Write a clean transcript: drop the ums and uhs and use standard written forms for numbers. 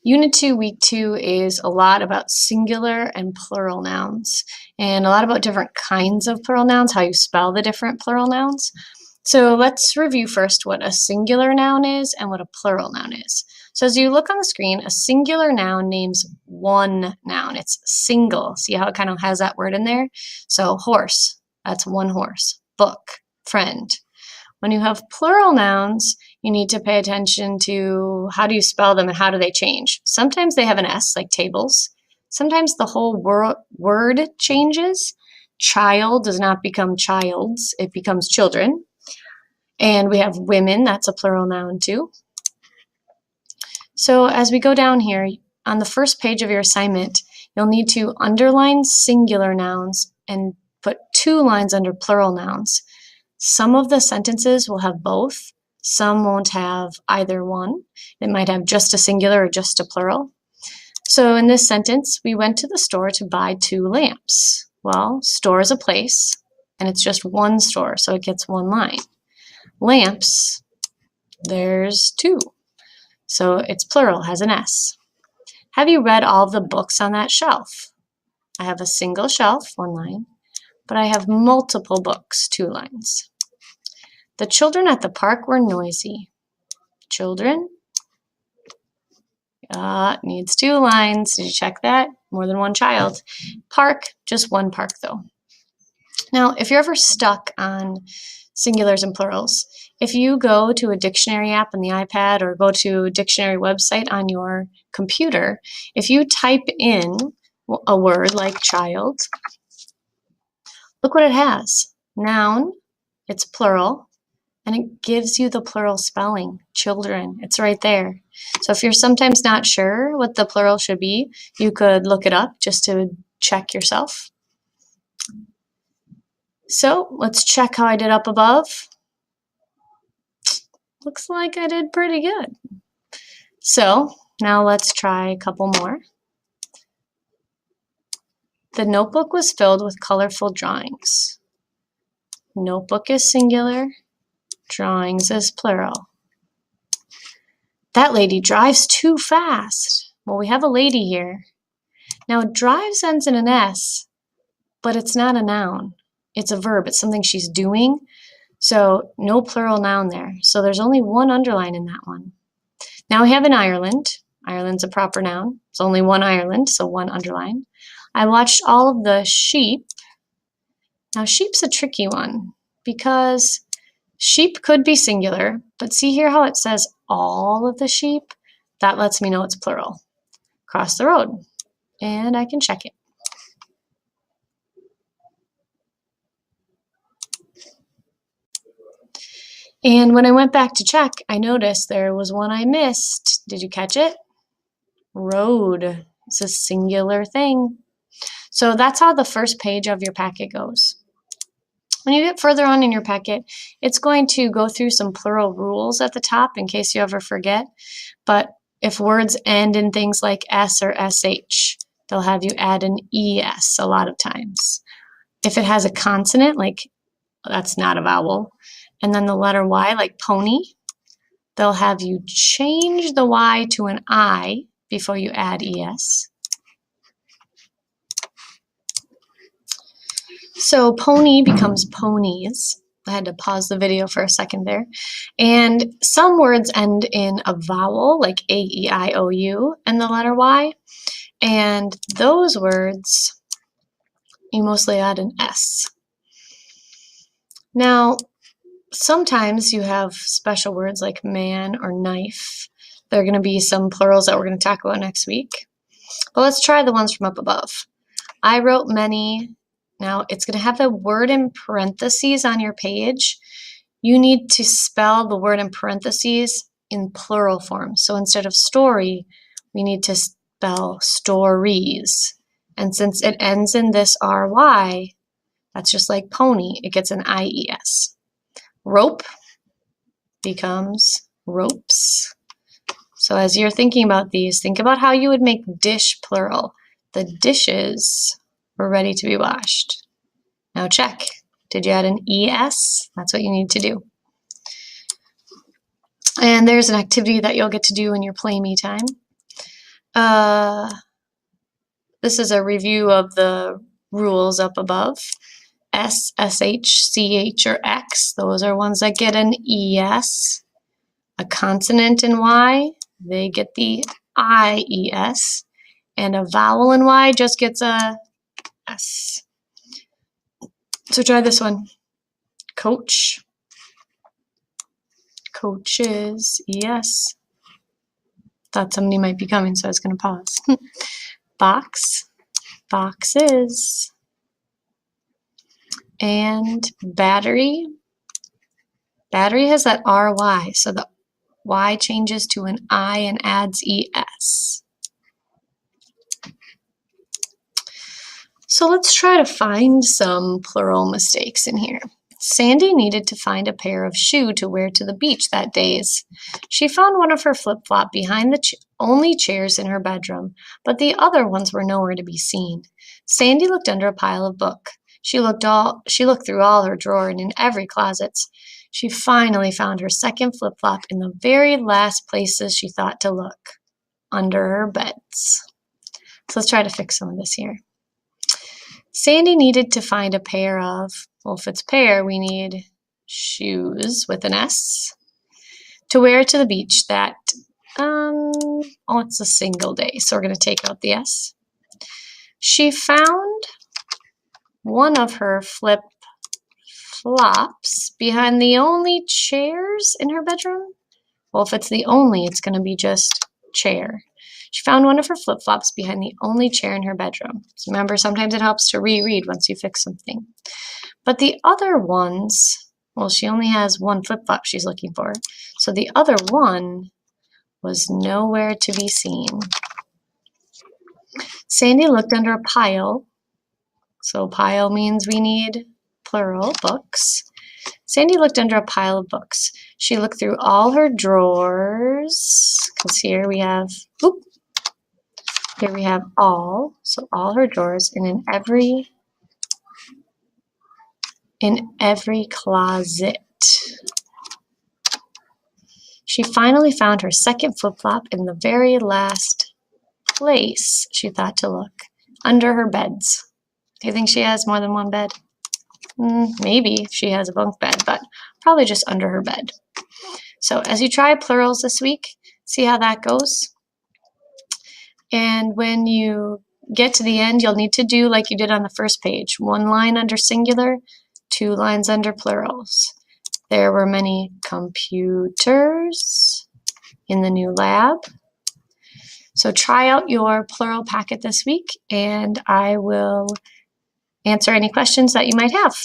Unit 2, Week 2 is a lot about singular and plural nouns, and a lot about different kinds of plural nouns, how you spell the different plural nouns. So let's review first what a singular noun is and what a plural noun is. So as you look on the screen, a singular noun names one noun. It's single. See how it kind of has that word in there? So horse, that's one horse. Book, friend. When you have plural nouns, you need to pay attention to how do you spell them and how do they change. Sometimes they have an S, like tables. Sometimes the whole word changes. Child does not become childs, it becomes children. And we have women, that's a plural noun too. So as we go down here, on the first page of your assignment, you'll need to underline singular nouns and put 2 lines under plural nouns. Some of the sentences will have both. Some won't have either one. It might have just a singular or just a plural. So in this sentence, we went to the store to buy 2 lamps. Well, store is a place, and it's just one store, so it gets 1 line. Lamps, there's 2. So it's plural, has an S. Have you read all of the books on that shelf? I have a single shelf, 1 line, but I have multiple books, 2 lines. The children at the park were noisy. Children, needs 2 lines. Did you check that? More than 1 child. Park, just 1 park though. Now, if you're ever stuck on singulars and plurals, if you go to a dictionary app on the iPad or go to a dictionary website on your computer, if you type in a word like child, look what it has. Noun, it's plural, and it gives you the plural spelling, children. It's right there. So if you're sometimes not sure what the plural should be, you could look it up just to check yourself. So let's check how I did up above. Looks like I did pretty good. So now let's try a couple more. The notebook was filled with colorful drawings. Notebook is singular, drawings is plural. That lady drives too fast. Well, we have a lady here. Now drives ends in an S, but it's not a noun. It's a verb, it's something she's doing. So no plural noun there. So there's only 1 underline in that one. Now we have an Ireland. Ireland's a proper noun. It's only 1 Ireland, so 1 underline. I watched all of the sheep. Now sheep's a tricky one because sheep could be singular, but see here how it says all of the sheep? That lets me know it's plural. Cross the road, and I can check it. And when I went back to check, I noticed there was one I missed. Did you catch it? Road. It's a singular thing. So that's how the first page of your packet goes. When you get further on in your packet, it's going to go through some plural rules at the top in case you ever forget. But if words end in things like S or SH, they'll have you add an ES a lot of times. If it has a consonant, like that's not a vowel, and then the letter Y, like pony, they'll have you change the Y to an I before you add ES. So pony becomes ponies. I had to pause the video for a second there. And some words end in a vowel, like A, E, I, O, U, and the letter Y. And those words, you mostly add an S. Now, sometimes you have special words like man or knife. There are going to be some plurals that we're going to talk about next week. But let's try the ones from up above. I wrote many. Now, it's going to have the word in parentheses on your page. You need to spell the word in parentheses in plural form. So instead of story, we need to spell stories. And since it ends in this RY, that's just like pony. It gets an IES. Rope becomes ropes. So as you're thinking about these, think about how you would make dish plural. The dishes were ready to be washed. Now check. Did you add an ES? That's what you need to do. And there's an activity that you'll get to do in your play me time. This is a review of the rules up above. S, SH, CH, or X, those are ones that get an ES. A consonant in Y, they get the IES. And a vowel in Y just gets a S. So try this one. Coach. Coaches, ES. Thought somebody might be coming, so I was going to pause. Box. Boxes. And battery. Battery has that RY, so the Y changes to an I and adds ES. So let's try to find some plural mistakes in here. Sandy needed to find a pair of shoes to wear to the beach that day. She found one of her flip-flop behind the only chairs in her bedroom, but the other ones were nowhere to be seen. Sandy looked under a pile of books. She looked through all her drawers and in every closet. She finally found her second flip-flop in the very last places she thought to look, under her beds. So let's try to fix some of this here. Sandy needed to find a pair of, well, if it's pair, we need shoes with an S to wear to the beach that, it's a single day, so we're going to take out the S. She found one of her flip-flops behind the only chairs in her bedroom. Well, if it's the only, it's going to be just chair. She found one of her flip-flops behind the only chair in her bedroom. So remember, sometimes it helps to reread once you fix something. But the other ones, well, she only has one flip-flop she's looking for. So the other one was nowhere to be seen. Sandy looked under a pile. So pile means we need plural, books. Sandy looked under a pile of books. She looked through all her drawers, because here we have all, so all her drawers, and in every closet. She finally found her second flip-flop in the very last place she thought to look, under her beds. Do you think she has more than one bed? Maybe if she has a bunk bed, but probably just under her bed. So as you try plurals this week, see how that goes. And when you get to the end, you'll need to do like you did on the first page. 1 line under singular, 2 lines under plurals. There were many computers in the new lab. So try out your plural packet this week, and I will answer any questions that you might have.